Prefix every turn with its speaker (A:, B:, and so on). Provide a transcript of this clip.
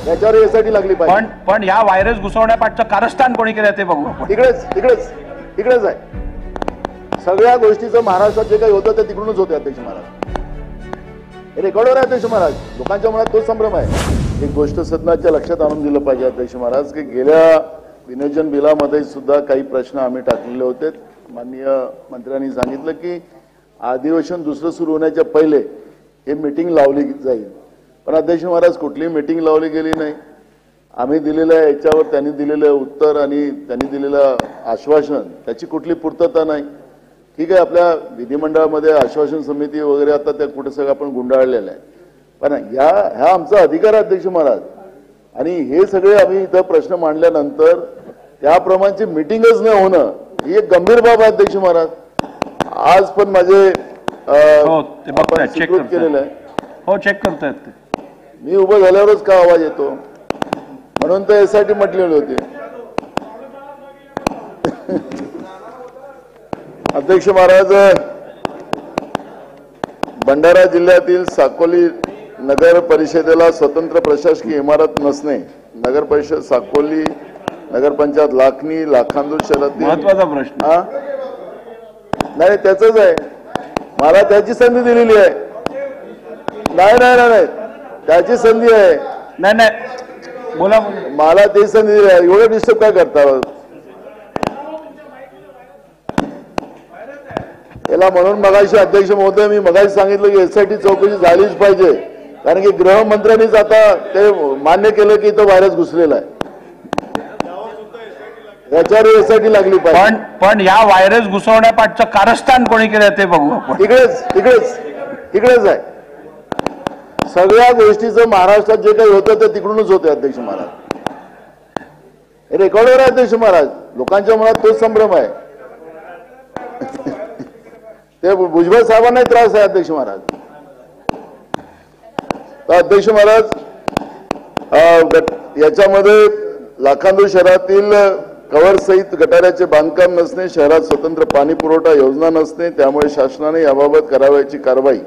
A: याच्यावर एसआयटी लागली पाहिजे.
B: पण या व्हायरस घुसवण्यापाठचं कारस्थान कोणी केलं ते बघू आपण.
A: इकडेच आहे सगळ्या गोष्टीचं. महाराष्ट्रात जे काही होतं ते तिकडूनच होते अध्यक्ष महाराज. हे रेकॉर्डवर आहे अध्यक्ष महाराज. लोकांच्या मनात तोच संभ्रम आहे. एक गोष्ट सदनाच्या लक्षात आणून दिलं पाहिजे अध्यक्ष महाराज की गेल्या विनियोजन बिलामध्ये सुद्धा काही प्रश्न आम्ही टाकलेले होते. माननीय मंत्र्यांनी सांगितलं की अधिवेशन दुसरं सुरू होण्याच्या पहिले हे मीटिंग लावली जाईल. पण अध्यक्ष महाराज कुठली मीटिंग लावली गेली नाही. आम्ही दिलेल्या याच्यावर त्यांनी दिलेलं उत्तर आणि त्यांनी दिलेलं आश्वासन त्याची कुठली पूर्तता नाही. ठीक आहे, आपल्या विधिमंडळामध्ये आश्वासन समिती वगैरे आता त्या कुठे सगळं आपण गुंडाळलेलं आहे. पण ह्या आमचा अधिकार आहे अध्यक्ष महाराज. आणि हे सगळे आम्ही इथं प्रश्न मांडल्यानंतर त्याप्रमाणची मीटिंगच नाही होणं ही एक गंभीर बाब आहे अध्यक्ष महाराज. आज पण माझे
B: चेक
A: केलेलं आहे.
B: हो, चेक करतायत ते.
A: मी उभं झाल्यावरच का आवाज येतो म्हणून तर एसआयटी म्हटलेली होती. अध्यक्ष महाराज, भंडारा जिल्ह्यातील साकोली नगर परिषदेला स्वतंत्र प्रशासकीय इमारत नसणे. नगर परिषद साकोली, नगरपंचायत लाखनी, लाखांदूर शहरातील
B: महत्वाचा प्रश्न.
A: नाही त्याच आहे. मला त्याची संधी दिलेली आहे. नाही त्याची संधी आहे.
B: नाही बोला.
A: मला ती संधी दिली आहे. एवढं डिस्टर्ब काय करता याला. म्हणून मगाशी अध्यक्ष महोदय मी मगाशी सांगितलं की एसआयटी चौकशी झालीच पाहिजे. कारण की गृहमंत्र्यांनीच आता ते मान्य केलं की तो व्हायरस घुसलेला आहे. याच्यावर एसआयटी लागली पाहिजे.
B: पण या व्हायरस घुसवण्यापाठचं कारस्थान कोणी केलं ते बघू आपण.
A: इकडेच आहे सगळ्या गोष्टीचं. महाराष्ट्रात जे काही होतं ते तिकडूनच होते अध्यक्ष महाराज. हे रेकॉर्डवर आहे अध्यक्ष महाराज. लोकांच्या मनात तोच संभ्रम आहे. ते भुजबळ साहेबांनाही त्रास आहे अध्यक्ष महाराज. तर अध्यक्ष महाराज, याच्यामध्ये लाखांदूर शहरातील कव्हर सहित गटाराचे बांधकाम नसणे, शहरात स्वतंत्र पाणी पुरवठा योजना नसणे, त्यामुळे शासनाने याबाबत करावयाची कारवाई